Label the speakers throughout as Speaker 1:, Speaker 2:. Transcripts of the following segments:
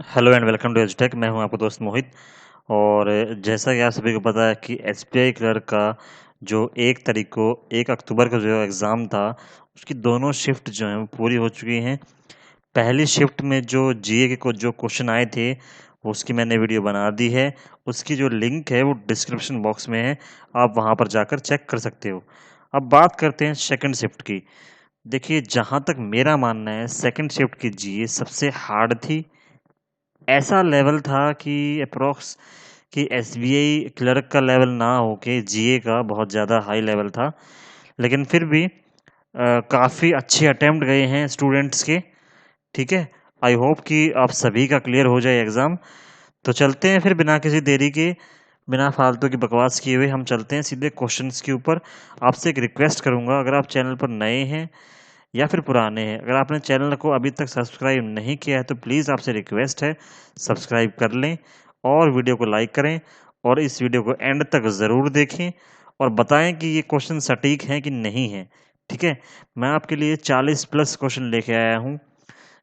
Speaker 1: Hello and welcome to एजुटेक। मैं हूं आपका दोस्त मोहित। और जैसा कि आप सभी को पता है कि एसबीआई क्लर्क का जो 1 अक्टूबर को जो एग्ज़ाम था, उसकी दोनों शिफ्ट जो हैं वो पूरी हो चुकी हैं। पहली शिफ्ट में जो जीए के जो क्वेश्चन आए थे उसकी मैंने वीडियो बना दी है। उसकी जो लिंक है वो डिस्क्रिप्शन बॉक्स में है, आप वहां पर जाकर चेक कर सकते हो। अब बात करते हैं सेकंड शिफ्ट की। देखिए, जहां तक मेरा मानना है सेकंड शिफ्ट की जीए सबसे हार्ड थी। ऐसा लेवल था कि अप्रॉक्स कि एसबीआई क्लर्क का लेवल ना होके जीए का बहुत ज़्यादा हाई लेवल था। लेकिन फिर भी काफ़ी अच्छे अटेम्प्ट गए हैं स्टूडेंट्स के। ठीक है, आई होप कि आप सभी का क्लियर हो जाए एग्ज़ाम। तो चलते हैं फिर बिना किसी देरी के, बिना फालतू की बकवास किए हुए हम चलते हैं सीधे क्वेश्चंस के ऊपर। आपसे एक रिक्वेस्ट करूंगा, अगर आप चैनल पर नए हैं या फिर पुराने हैं, अगर आपने चैनल को अभी तक सब्सक्राइब नहीं किया है तो प्लीज़ आपसे रिक्वेस्ट है, सब्सक्राइब कर लें और वीडियो को लाइक करें और इस वीडियो को एंड तक ज़रूर देखें और बताएं कि ये क्वेश्चन सटीक हैं कि नहीं हैं। ठीक है, मैं आपके लिए 40 प्लस क्वेश्चन लेके आया हूँ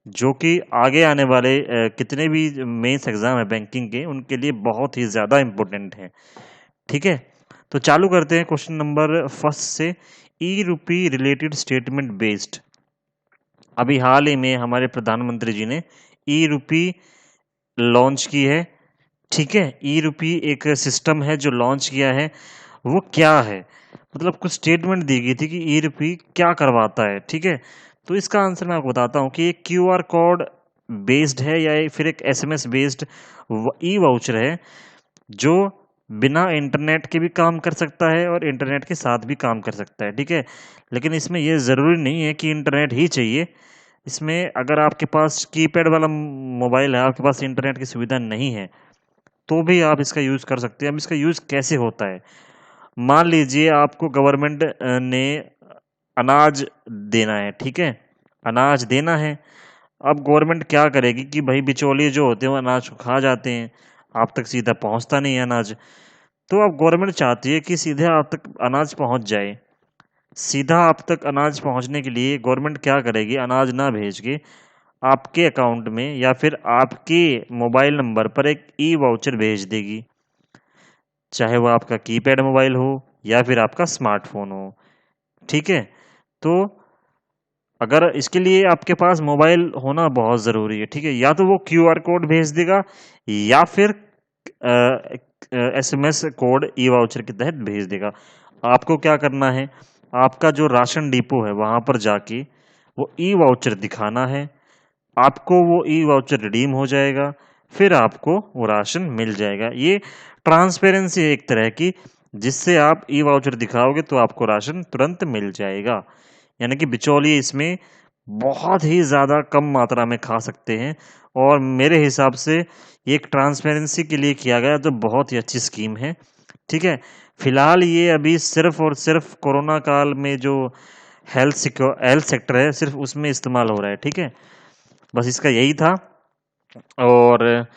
Speaker 1: जो कि आगे आने वाले कितने भी मेंस एग्जाम है बैंकिंग के, उनके लिए बहुत ही ज़्यादा इम्पोर्टेंट हैं। ठीक है, तो चालू करते हैं क्वेश्चन नंबर फर्स्ट से। ई रूपी रिलेटेड स्टेटमेंट बेस्ड। अभी हाल ही में हमारे प्रधानमंत्री जी ने ई रूपी लॉन्च की है। ठीक है, ई रूपी एक सिस्टम है जो लॉन्च किया है। वो क्या है, मतलब कुछ स्टेटमेंट दी गई थी कि ई रूपी क्या करवाता है। ठीक है, तो इसका आंसर मैं आपको बताता हूँ कि एक क्यूआर कोड बेस्ड है या फिर एक एसएमएस बेस्ड ई वाउचर है जो बिना इंटरनेट के भी काम कर सकता है और इंटरनेट के साथ भी काम कर सकता है। ठीक है, लेकिन इसमें यह ज़रूरी नहीं है कि इंटरनेट ही चाहिए। इसमें अगर आपके पास कीपैड वाला मोबाइल है, आपके पास इंटरनेट की सुविधा नहीं है, तो भी आप इसका यूज़ कर सकते हैं। अब इसका यूज़ कैसे होता है, मान लीजिए आपको गवर्नमेंट ने अनाज देना है। ठीक है, अनाज देना है। अब गवर्नमेंट क्या करेगी कि भाई बिचौलिए जो होते हैं वो अनाज को खा जाते हैं, आप तक सीधा पहुंचता नहीं है अनाज। तो अब गवर्नमेंट चाहती है कि सीधे आप तक अनाज पहुंच जाए। सीधा आप तक अनाज पहुंचने के लिए गवर्नमेंट क्या करेगी, अनाज ना भेज के आपके अकाउंट में या फिर आपके मोबाइल नंबर पर एक ई वाउचर भेज देगी, चाहे वो आपका कीपैड मोबाइल हो या फिर आपका स्मार्टफोन हो। ठीक है, तो अगर इसके लिए आपके पास मोबाइल होना बहुत ज़रूरी है। ठीक है, या तो वो क्यूआर कोड भेज देगा या फिर एसएमएस कोड ई वाउचर के तहत भेज देगा। आपको क्या करना है, आपका जो राशन डिपो है वहां पर जाके वो ई वाउचर दिखाना है। आपको वो ई वाउचर रिडीम हो जाएगा, फिर आपको वो राशन मिल जाएगा। ये ट्रांसपेरेंसी है एक तरह की, जिससे आप ई वाउचर दिखाओगे तो आपको राशन तुरंत मिल जाएगा। यानी कि बिचौलिए इसमें बहुत ही ज़्यादा कम मात्रा में खा सकते हैं। और मेरे हिसाब से ये एक ट्रांसपेरेंसी के लिए किया गया तो बहुत ही अच्छी स्कीम है। ठीक है, फिलहाल ये अभी सिर्फ और सिर्फ कोरोना काल में जो हेल्थ सेक्टर है सिर्फ उसमें इस्तेमाल हो रहा है। ठीक है, बस इसका यही था। और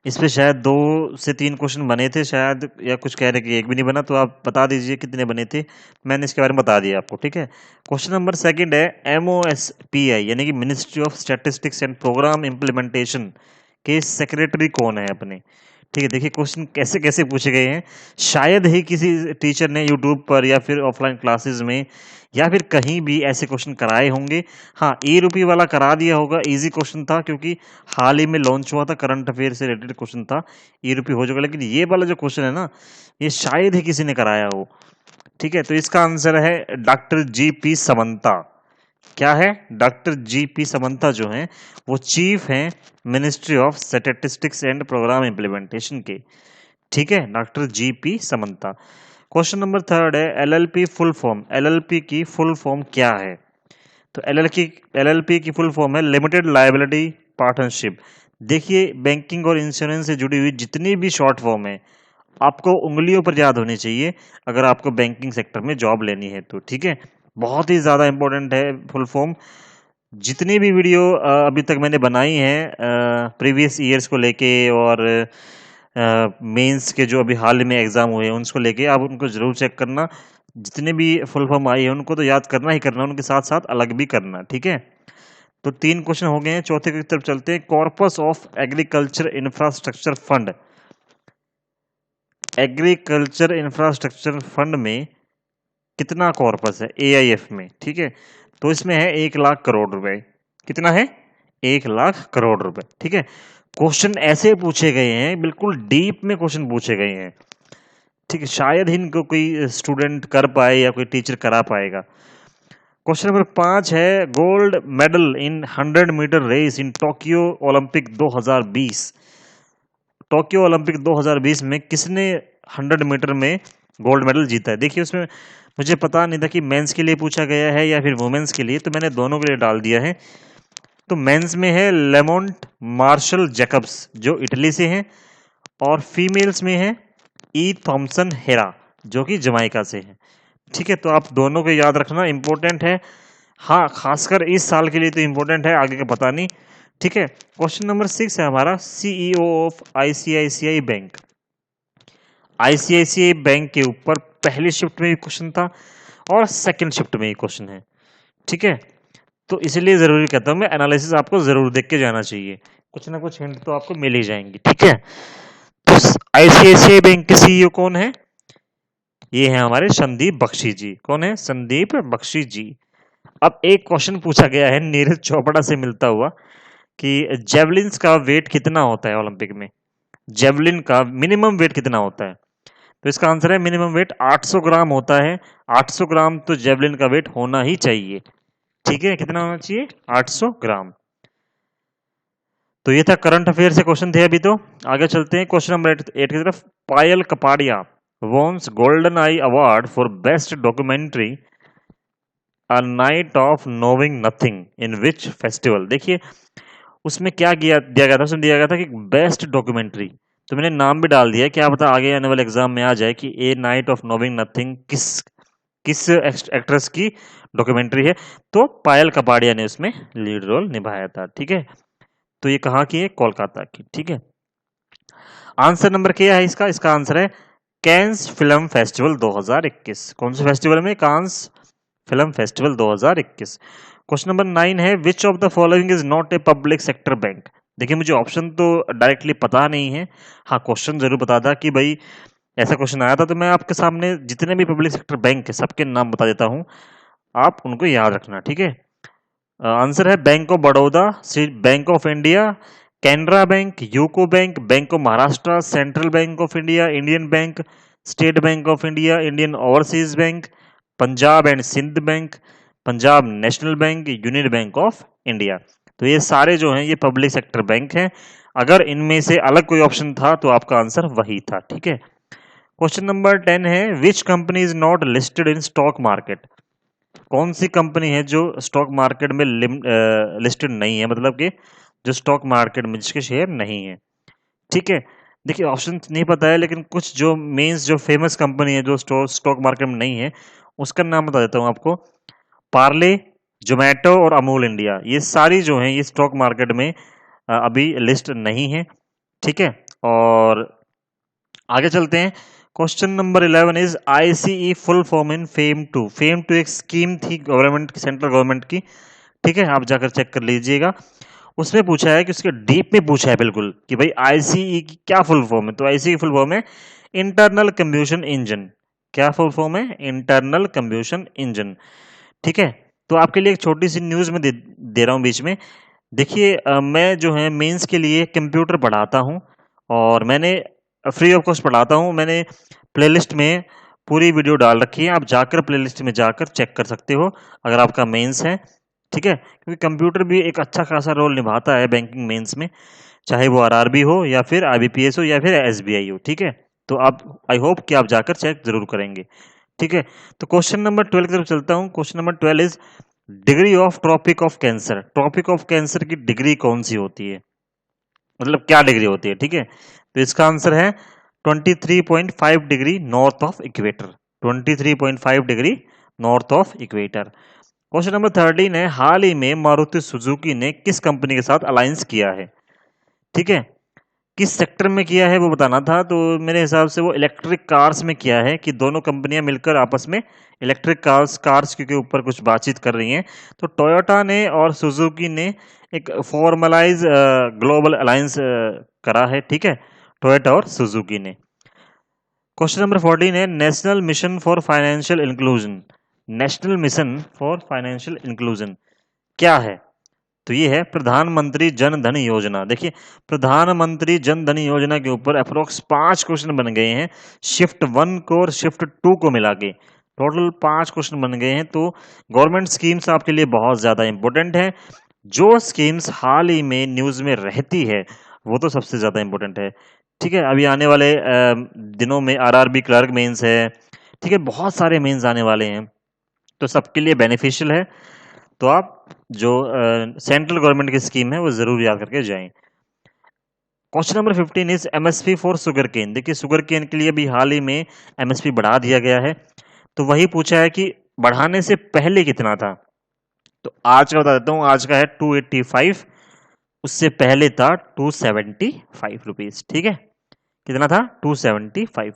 Speaker 1: इस पे शायद 2 से 3 क्वेश्चन बने थे शायद, या कुछ कह रहे कि एक भी नहीं बना, तो आप बता दीजिए कितने बने थे। मैंने इसके बारे में बता दिया आपको। ठीक है, क्वेश्चन नंबर सेकंड है MOSPI यानी कि ministry of statistics and programme implementation के सेक्रेटरी कौन है अपने। ठीक है, देखिए क्वेश्चन कैसे कैसे पूछे गए हैं। शायद ही किसी टीचर ने यूट्यूब पर या फिर ऑफलाइन क्लासेस में या फिर कहीं भी ऐसे क्वेश्चन कराए होंगे। हाँ, ई रूपी वाला करा दिया होगा, इजी क्वेश्चन था क्योंकि हाल ही में लॉन्च हुआ था, करंट अफेयर से रिलेटेड क्वेश्चन था, ई रूपी हो जाएगा। लेकिन ये वाला जो क्वेश्चन है ना, ये शायद ही किसी ने कराया हो। ठीक है, तो इसका आंसर है डॉक्टर GP समंता। क्या है, डॉक्टर GP समंता जो हैं वो चीफ हैं ministry of statistics and programme implementation के। ठीक है, doctor GP Samanta. Question number third है LLP फुल फॉर्म। LLP की फुल फॉर्म क्या है, तो LLP की फुल फॉर्म है लिमिटेड लायबिलिटी पार्टनरशिप। देखिए, बैंकिंग और इंश्योरेंस से जुड़ी हुई जितनी भी शॉर्ट फॉर्म है आपको उंगलियों पर याद होनी चाहिए अगर आपको बैंकिंग सेक्टर में जॉब लेनी है तो। ठीक है, बहुत ही ज़्यादा इंपॉर्टेंट है फुल फॉर्म। जितनी भी वीडियो अभी तक मैंने बनाई हैं प्रीवियस ईयर्स को लेके और मेंस के जो अभी हाल में एग्जाम हुए हैं उनको लेके, आप उनको जरूर चेक करना। जितने भी फुल फॉर्म आई है उनको तो याद करना ही करना, उनके साथ साथ अलग भी करना। ठीक है, तो 3 क्वेश्चन हो गए हैं। चौथे की तरफ चलते हैं। Corpus of agriculture infrastructure fund, agriculture infrastructure fund में कितना कॉर्पस है AIF में, ठीक है। तो इसमें है 1,00,000 करोड़ रुपए। कितना है? 1,00,000 करोड़ रुपए, ठीक है। क्वेश्चन ऐसे पूछे गए हैं, बिल्कुल डीप में क्वेश्चन पूछे गए हैं, ठीक है। शायद इनको कोई स्टूडेंट कर पाए या कोई टीचर करा पाएगा। क्वेश्चन नंबर 5 है, gold medal in 100 metre race in Tokyo Olympic 2020। Tokyo Olympic 2020 में किसने 100 मीटर में गोल्ड मेडल जीता है? देखिए उसमें मुझे पता नहीं था कि मेंस के लिए पूछा गया है या फिर वुमेन्स के लिए, तो मैंने दोनों के लिए डाल दिया है। तो मेंस में है लेमोंट मार्शल जैकब्स जो इटली से हैं, और फीमेल्स में है ई थॉमसन हेरा जो कि जमाइका से है, ठीक है। तो आप दोनों को याद रखना, इंपॉर्टेंट है। हाँ, खासकर इस साल के लिए तो इंपॉर्टेंट है, आगे का पता नहीं, ठीक है। क्वेश्चन नंबर 6 है हमारा, CEO of ICICI bank. ICICI bank के ऊपर पहली शिफ्ट में भी क्वेश्चन था और सेकंड शिफ्ट में ही क्वेश्चन है, ठीक है। तो इसलिए जरूरी कहता हूं मैं, एनालिसिस आपको जरूर देख के जाना चाहिए, कुछ ना कुछ हिंट तो आपको मिल ही जाएंगी, ठीक है। तो ICICI बैंक के CEO कौन है? ये है हमारे संदीप बख्शी जी। कौन है? संदीप बख्शी जी। अब एक क्वेश्चन पूछा गया है नीरज चोपड़ा से मिलता हुआ कि जेवलिन्स का वेट कितना होता है ओलंपिक में? जेवलिन का मिनिमम वेट कितना होता है? तो इसका आंसर है मिनिमम वेट 800 ग्राम होता है। 800 ग्राम तो जेवलिन का वेट होना ही चाहिए, ठीक है। कितना होना चाहिए? 800 ग्राम। तो ये था करंट अफेयर से क्वेश्चन थे अभी। तो आगे चलते हैं क्वेश्चन नंबर 8 की तरफ। Payal Kapadia won Golden Eye award for best documentary a night of knowing nothing in which festival. देखिए उसमें क्या दिया गया था, उसमें दिया गया था कि बेस्ट डॉक्यूमेंट्री। तो मैंने नाम भी डाल दिया, क्या पता आगे आने वाले एग्जाम में आ जाए कि ए नाइट ऑफ नोइंग नथिंग किस किस एक्ट्रेस की डॉक्यूमेंट्री है। तो पायल कपाड़िया ने उसमें लीड रोल निभाया था, ठीक है। तो ये कहाँ की है? कोलकाता की, ठीक है। आंसर नंबर क्या है इसका? इसका आंसर है कैंस फिल्म फेस्टिवल 2021। कौन से फेस्टिवल में? Cannes film festival 2021। Question number 9 है, which of the following is not a public sector bank. देखिए मुझे ऑप्शन तो डायरेक्टली पता नहीं है, हाँ क्वेश्चन जरूर पता था कि भाई ऐसा क्वेश्चन आया था, तो मैं आपके सामने जितने भी पब्लिक सेक्टर बैंक है सबके नाम बता देता हूं, आप उनको याद रखना, ठीक है। आंसर है bank of Baroda, bank of India, Canara bank, UCO bank, bank of Maharashtra, central bank of India, Indian bank, state bank of India, Indian overseas bank, Punjab and Sindh bank, Punjab national bank, union bank of India. तो ये सारे जो हैं ये public sector bank हैं। अगर इनमें से अलग कोई ऑप्शन था तो आपका आंसर वही था, ठीक है। क्वेश्चन नंबर 10 है, which company is not listed in stock market. कौन सी कंपनी है जो स्टॉक मार्केट में लिस्टेड नहीं है, मतलब कि जो स्टॉक मार्केट में जिसके शेयर नहीं है, ठीक है। देखिए ऑप्शन नहीं पता है, लेकिन कुछ जो मेंस जो फेमस कंपनी है जो स्टॉक मार्केट में नहीं है उसका नाम बता देता हूं आपको। पार्ले, जोमेटो और अमूल इंडिया, ये सारी जो हैं ये स्टॉक मार्केट में अभी लिस्ट नहीं है, ठीक है। और आगे चलते हैं। Question number 11 is ICE full form in fame two. Fame two एक स्कीम थी गवर्नमेंट की, सेंट्रल गवर्नमेंट की, ठीक है। आप जाकर चेक कर लीजिएगा। उसमें पूछा है कि उसके डीप में पूछा है बिल्कुल कि भाई ICE की क्या फुल फॉर्म है। तो ICE की फुल फॉर्म है इंटरनल कंब्यूशन इंजन। क्या फुल फॉर्म है? इंटरनल कंब्यूशन इंजन, ठीक है। तो आपके लिए एक छोटी सी न्यूज में दे रहा हूं बीच में। देखिए मैं जो है मेंस के लिए कंप्यूटर पढ़ाता हूं, और मैंने फ्री ऑफ कॉस्ट पढ़ाता हूं। मैंने प्लेलिस्ट में पूरी वीडियो डाल रखी है, आप जाकर प्लेलिस्ट में जाकर चेक कर सकते हो अगर आपका मेंस है, ठीक है। क्योंकि कंप्यूटर भी एक अच्छा खासा रोल निभाता है बैंकिंग मेंस में, चाहे वो RRB हो या फिर IBPS हो या फिर SBI हो, ठीक है। तो आप आई होप कि आप जाकर चेक जरूर करेंगे, ठीक है। तो क्वेश्चन नंबर 12 की तरफ चलता हूं। Question number 12 is degree of tropic of cancer. Tropic of cancer की डिग्री कौन सी होती है, मतलब क्या डिग्री होती है, ठीक है। तो इसका आंसर है 23.5 degree north of equator. 23.5 degree north of equator. Question number 13 है, हाल ही में मारुति सुजुकी ने किस कंपनी के साथ अलायंस किया है, ठीक है। किस सेक्टर में किया है वो बताना था, तो मेरे हिसाब से वो इलेक्ट्रिक कार्स में किया है कि दोनों कंपनियां मिलकर आपस में इलेक्ट्रिक कार्स के ऊपर कुछ बातचीत कर रही हैं। तो टोयोटा ने और सुजुकी ने एक फॉर्मलाइज ग्लोबल अलायंस करा है, ठीक है, टोयोटा और सुजुकी ने। क्वेश्चन नंबर 14 है national mission for financial inclusion. National mission for financial inclusion क्या है? तो ये है प्रधानमंत्री जन धन योजना। देखिए, प्रधानमंत्री जन धन योजना के ऊपर अप्रोक्स 5 क्वेश्चन बन गए हैं, शिफ्ट 1 को और शिफ्ट 2 को मिला के टोटल 5 क्वेश्चन बन गए हैं। तो गवर्नमेंट स्कीम्स आपके लिए बहुत ज्यादा इंपॉर्टेंट है। जो स्कीम्स हाल ही में न्यूज में रहती है वो तो सबसे ज्यादा इंपॉर्टेंट है, ठीक है। अभी आने वाले दिनों में आरआरबी क्लर्क मेंस है, ठीक है, बहुत सारे मेंस आने वाले हैं, तो सबके लिए बेनिफिशियल है। तो आप जो सेंट्रल गवर्नमेंट की स्कीम है वो जरूर याद करके जाएं। Question number 15 is MSP for sugar cane. देखिए, शुगर केन के लिए भी हाल ही में एमएसपी बढ़ा दिया गया है। तो वही पूछा है कि बढ़ाने से पहले कितना था। तो आज का बता देता हूं, आज का है 285, उससे पहले था 275 रुपीज, ठीक है। कितना था? 275।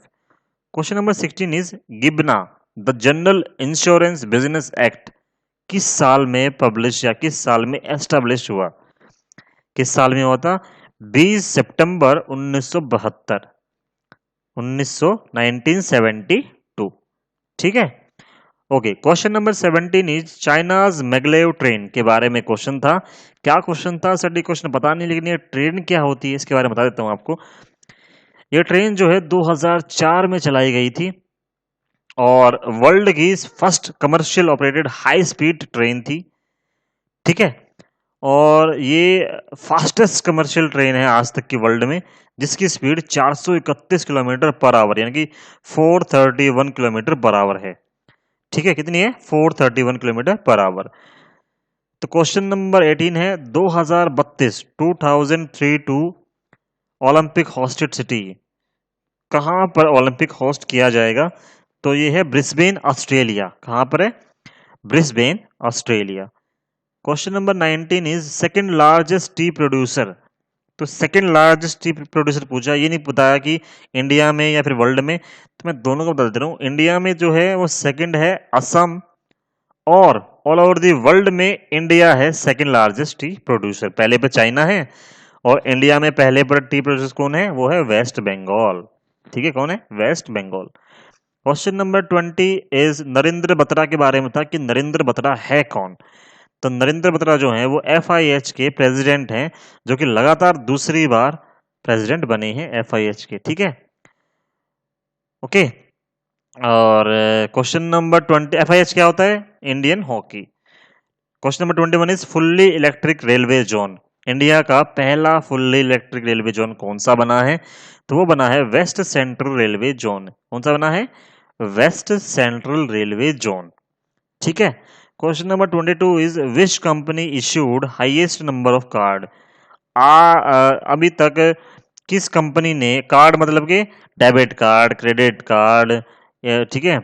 Speaker 1: Question number 16 is GIBNA the general insurance business act किस साल में पब्लिश या किस साल में एस्टेब्लिश हुआ? किस साल में हुआ था? 20 सितंबर 1972, 1972, ठीक है। Okay, question number 17 is China's maglev train के बारे में क्वेश्चन था। क्या क्वेश्चन था? सटीक क्वेश्चन पता नहीं, लेकिन ये ट्रेन क्या होती है इसके बारे में बता देता हूं आपको। ये ट्रेन जो है 2004 में चलाई गई थी और वर्ल्ड की first commercial operated high speed train थी, ठीक है। और ये फास्टेस्ट कमर्शियल ट्रेन है आज तक की वर्ल्ड में, जिसकी स्पीड 431 किलोमीटर पर आवर यानी कि 431 किलोमीटर पर आवर है, ठीक है। कितनी है? 431 किलोमीटर पर आवर। तो क्वेश्चन नंबर 18 है 2032 ओलंपिक होस्टेड सिटी कहां पर ओलंपिक होस्ट किया जाएगा? तो ये है ब्रिस्बेन ऑस्ट्रेलिया। कहां पर है? Brisbane Australia. Question number 19 is second largest T producer. तो सेकंड लार्जेस्ट टी प्रोड्यूसर पूछा, ये नहीं बताया कि इंडिया में या फिर वर्ल्ड में, तो मैं दोनों को बता देता हूँ। इंडिया में जो है वो सेकंड है असम, और ऑल ओवर दी वर्ल्ड में इंडिया है सेकंड लार्जेस्ट टी प्रोड्यूसर। पहले पे चाइना है और इंडिया में पहले पर टी प्रोड्यूसर कौन है? वो है वेस्ट बंगाल, ठीक है। कौन है? West Bengal. Question number 20 is Narendra Batra के बारे में था कि नरेंद्र बत्रा है कौन? तो नरेंद्र बत्रा जो है वो एफआईएच के प्रेसिडेंट हैं, जो कि लगातार दूसरी बार प्रेसिडेंट बने हैं एफआईएच के, ठीक है। ओके, और क्वेश्चन नंबर 20, एफआईएच क्या होता है? Indian hockey. Question number 21 is fully electric railway zone. India का पहला फुल्ली इलेक्ट्रिक रेलवे जोन कौन सा बना है? तो वो बना है वेस्ट सेंट्रल रेलवे जोन। कौन सा बना है? वेस्ट सेंट्रल रेलवे जोन, ठीक है। Question number 22 is which company issued highest number of card. अभी तक किस कंपनी ने कार्ड, मतलब के डेबिट कार्ड, क्रेडिट कार्ड, ठीक है,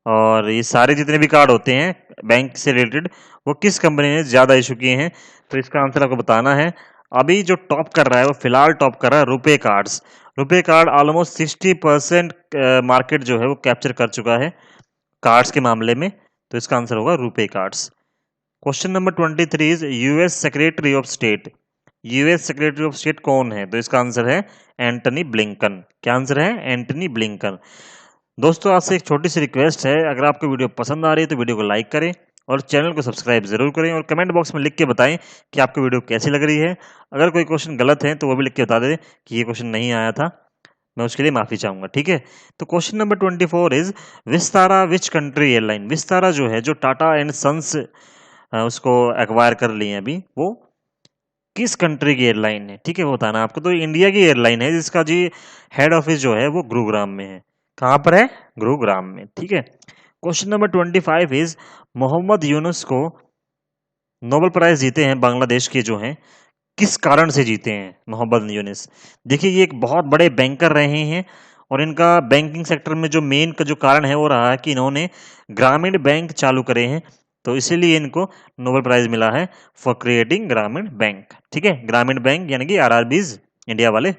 Speaker 1: और ये सारे जितने भी कार्ड होते हैं बैंक से रिलेटेड, वो किस कंपनी ने ज्यादा इशू किए हैं? तो इसका आंसर आपको बताना है। अभी जो टॉप कर रहा है वो फिलहाल टॉप कर रहा है RuPay cards. RuPay card almost 60% market जो है वो कैप्चर कर चुका है कार्ड्स के मामले में, तो इसका आंसर होगा RuPay cards. Question number 23 is US secretary of state. US secretary of state कौन है? तो इसका आंसर है एंटनी ब्लिंकन। क्या आंसर है? Antony Blinken. दोस्तों, आपसे एक छोटी सी रिक्वेस्ट है, अगर आपको वीडियो पसंद आ रही है तो वीडियो को लाइक करें और चैनल को सब्सक्राइब जरूर करें, और कमेंट बॉक्स में लिख के बताएं कि आपको वीडियो कैसी लग रही है। अगर कोई क्वेश्चन गलत है तो वो भी लिख के बता दें कि ये क्वेश्चन नहीं आया था, मैं उसके लिए माफी चाहूंगा, ठीक है। तो question number 24 is Vistara which country airline. Vistara जो है, जो टाटा एंड सन्स उसको एक्वायर कर लिए हैं अभी, वो किस कंट्री की एयरलाइन है, ठीक है, वो बताना आपको। तो इंडिया की एयरलाइन है जिसका जी हेड ऑफिस जो है वो गुरुग्राम में है। कहां पर है? गुरुग्राम में, ठीक है। Question number 25 is Mohammad Yunus को नोबेल प्राइज जीते हैं बांग्लादेश के जो हैं, किस कारण से जीते हैं मोहम्मद यूनुस? देखिए, ये एक बहुत बड़े बैंकर रहे हैं और इनका बैंकिंग सेक्टर में जो मेन का जो कारण है वो रहा है कि इन्होंने ग्रामीण बैंक चालू करे हैं, तो इसीलिए इनको नोबेल प्राइज मिला है फॉर क्रिएटिंग ग्रामीण बैंक, ठीक है। ग्रामीण बैंक यानी कि आरआरबीज इंडिया वाले।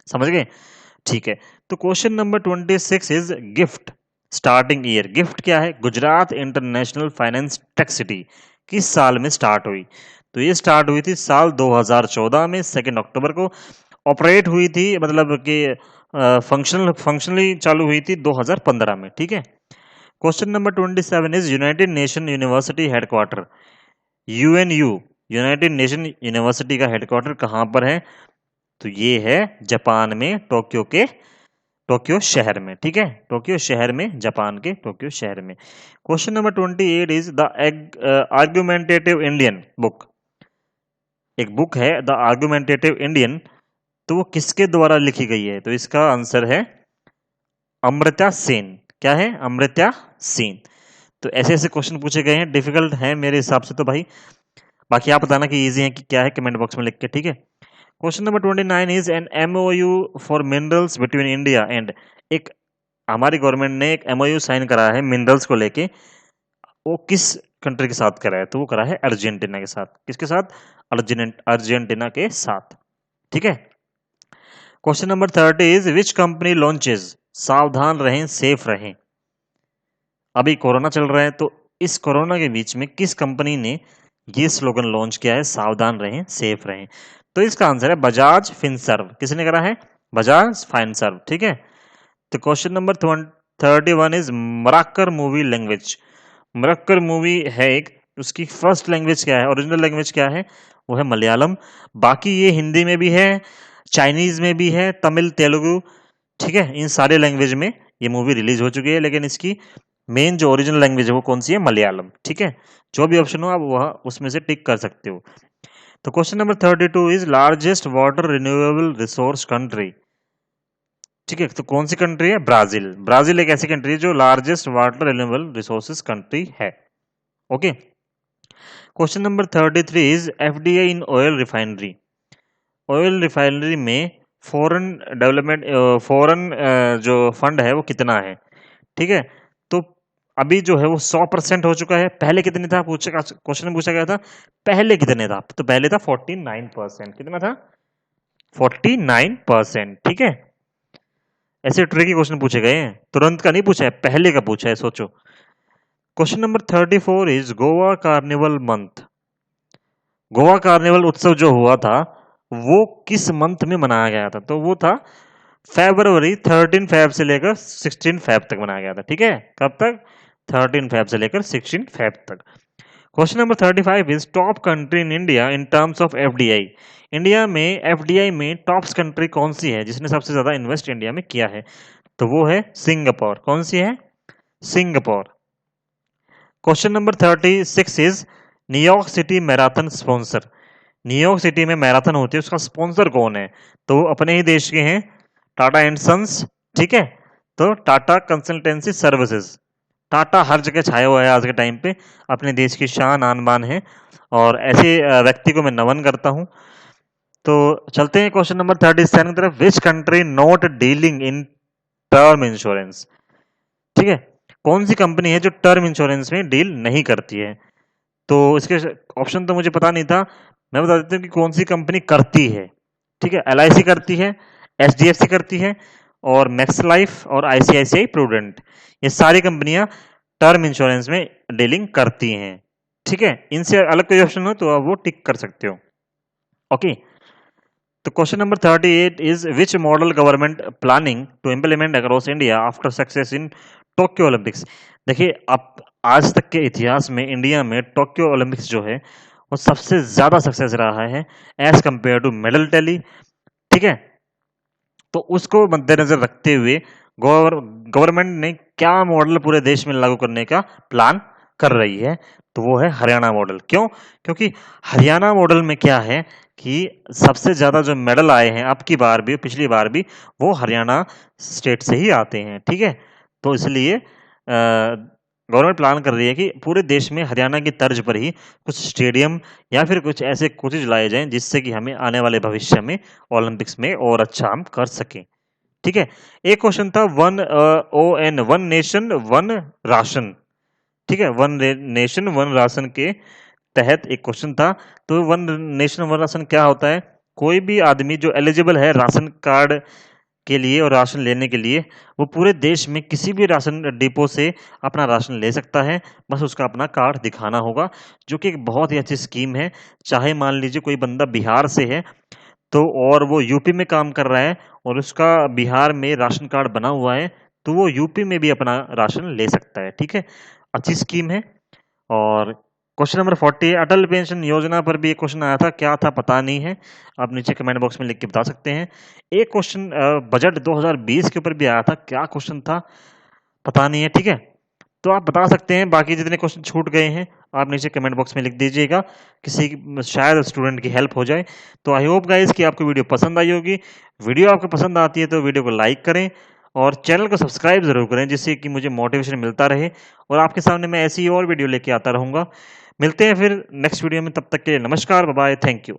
Speaker 1: समझ गए? ठीक है। तो question number 26 is gift starting year. Gift क्या है? Gujarat international finance tech city किस साल में स्टार्ट हुई? तो ये स्टार्ट हुई थी साल 2014 में 2 अक्टूबर को। ऑपरेट हुई थी मतलब कि फंक्शनली चालू हुई थी 2015 में। ठीक है। Question number 27 is United Nation University headquarter. UNU United Nation University का हेडक्वार्टर कहां पर है? तो ये है जापान में, टोक्यो शहर में। ठीक है, टोक्यो शहर में, जापान के टोक्यो शहर में। Question number 28 is the argumentative Indian book. एक बुक है द आर्गुमेंटेटिव इंडियन, तो वो किसके द्वारा लिखी गई है? तो इसका आंसर है अमृता सेन। क्या है? अमृता सेन। तो ऐसे ऐसे क्वेश्चन पूछे गए हैं, डिफिकल्ट हैं मेरे हिसाब से तो भाई। बाकी आप बताना कि इजी है कि क्या है, कमेंट बॉक्स में लिख के। ठीक है। Question number 29 is an MOU for minerals between India and. एक हमारी गवर्नमेंट ने एक एमओयू साइन करा है मिनरल्स को लेके। वो किस कंट्री के साथ करा है? तो वो करा है अर्जेंटीना के साथ। किसके साथ? अर्जेंटीना के साथ। ठीक है। Question number 30 is which company launches सावधान रहें सेफ रहें। अभी कोरोना चल रहा है, तो इस कोरोना के बीच में किस कंपनी ने ये स्लोगन लॉन्च किया है, सावधान रहें सेफ रहें? तो इसका आंसर है बजाज फिनसर्व। किसने करा है? बजाज फिनसर्व। ठीक है। तो question number 31 is Marakkar movie language. Marakkar movie है एक, उसकी फर्स्ट लैंग्वेज क्या है, ओरिजिनल लैंग्वेज क्या है? वो है मलयालम। बाकी ये हिंदी में भी है, चाइनीज में भी है, तमिल, तेलुगु। ठीक है, इन सारे लैंग्वेज में ये मूवी रिलीज हो चुकी है, लेकिन इसकी मेन जो ओरिजिनल लैंग्वेज है वो कौन सी है? मलयालम। ठीक है। जो भी ऑप्शन हो आप वह उसमें से टिक कर सकते हो। तो question number 32 is largest water renewable resource country. ठीक है, तो कौन सी कंट्री है? ब्राजील। ब्राजील एक ऐसी कंट्री है जो largest water renewable resources country है। Okay. Question number 33 is FDI in oil refinery. Oil refinery में फॉरेन डेवलपमेंट फॉरेन जो फंड है वो कितना है? ठीक है। तो अभी जो है वो 100% हो चुका है। पहले कितने था? क्वेश्चन में पूछा गया था पहले कितने था, तो पहले था 49%। कितना था? 49%। ठीक है। ऐसे ट्रिकी क्वेश्चन पूछे गए हैं, तुरंत का नहीं पूछा है, पहले का पूछा है, सोचो। Question number 34 is Goa carnival month. Goa carnival उत्सव जो हुआ था वो किस मंथ में मनाया गया था? तो वो था फरवरी, 13 फेब से लेकर 16 फेब तक मनाया गया था। ठीक है। कब तक? 13 फेब से लेकर 16 फेब तक। Question number 35 is top country in India in terms of FDI. India में एफडीआई में टॉप कंट्री कौन सी है जिसने सबसे ज्यादा इन्वेस्ट इंडिया में किया है? तो वो है सिंगापुर। कौन सी है? Singapore. Question number 36 is New York city marathon sponsor. New York city में मैराथन होती है, उसका स्पॉन्सर कौन है? तो वो अपने ही देश के हैं, टाटा एंड सन्स। ठीक है। तो टाटा कंसल्टेंसी सर्विसेज। टाटा हर जगह छाया हुआ है आज के टाइम पे, अपने देश की शान आन बान है, और ऐसे व्यक्ति को मैं नमन करता हूं। तो चलते हैं क्वेश्चन नंबर 37 की तरफ। Which country not dealing in term insurance. ठीक है। कौन सी कंपनी है जो टर्म इंश्योरेंस में डील नहीं करती है? तो इसके ऑप्शन तो मुझे पता नहीं था, मैं बता देता हूँ कि कौन सी कंपनी करती है। ठीक है। एलआईसी करती है, एचडीएफसी करती है, और मैक्स लाइफ और आईसीआईसीआई प्रूडेंट। ये सारी कंपनियां टर्म इंश्योरेंस में डीलिंग करती हैं। ठीक है। इनसे अलग कोई ऑप्शन हो तो आप वो टिक कर सकते हो। ओके। तो question number 38 is which model government planning to implement across India after success in Tokyo Olympics. देखिए, अब आज तक के इतिहास में इंडिया में टोक्यो ओलंपिक्स जो है वो सबसे ज्यादा सक्सेस रहा है as compare to medal tally. ठीक है। तो उसको मद्देनजर रखते हुए गवर्नमेंट ने क्या मॉडल पूरे देश में लागू करने का प्लान कर रही है? तो वो है हरियाणा मॉडल। क्यों? क्योंकि हरियाणा मॉडल में क्या है कि सबसे ज्यादा जो मेडल आए हैं अब की बार भी, पिछली बार भी, वो हरियाणा स्टेट से ही आते हैं। ठीक है। तो इसलिए गवर्नमेंट प्लान कर रही है कि पूरे देश में हरियाणा की तर्ज पर ही कुछ स्टेडियम या फिर कुछ ऐसे कोचेज लाए जाएं जिससे कि हमें आने वाले भविष्य में ओलंपिक्स में और अच्छा हम कर सकें। ठीक है। एक क्वेश्चन था वन नेशन वन राशन। ठीक है। वन नेशन वन राशन के तहत एक क्वेश्चन था। तो वन नेशन वन राशन क्या होता है? कोई भी आदमी जो एलिजिबल है राशन कार्ड के लिए और राशन लेने के लिए, वो पूरे देश में किसी भी राशन डिपो से अपना राशन ले सकता है। बस उसका अपना कार्ड दिखाना होगा, जो कि एक बहुत ही अच्छी स्कीम है। चाहे मान लीजिए कोई बंदा बिहार से है तो और वो यूपी में काम कर रहा है और उसका बिहार में राशन कार्ड बना हुआ है, तो वो यूपी में भी अपना राशन ले सकता है। ठीक है, अच्छी स्कीम है। और क्वेश्चन नंबर 40, अटल पेंशन योजना पर भी एक क्वेश्चन आया था, क्या था पता नहीं है, आप नीचे कमेंट बॉक्स में लिख के बता सकते हैं। एक क्वेश्चन बजट 2020 के ऊपर भी आया था, क्या क्वेश्चन था पता नहीं है। ठीक है, तो आप बता सकते हैं। बाकी जितने क्वेश्चन छूट गए हैं आप नीचे कमेंट बॉक्स में लिख दीजिएगा, शायद स्टूडेंट की हेल्प हो जाए। तो आई होप गाइस कि आपको वीडियो पसंद आई होगी। वीडियो आपको पसंद आती है तो वीडियो को लाइक करें और चैनल को सब्सक्राइब जरूर करें, जिससे कि मुझे मोटिवेशन मिलता रहे और आपके सामने मैं ऐसी और वीडियो लेके आता रहूंगा। मिलते हैं फिर नेक्स्ट वीडियो में, तब तक के लिए नमस्कार, बाय बाय, थैंक यू।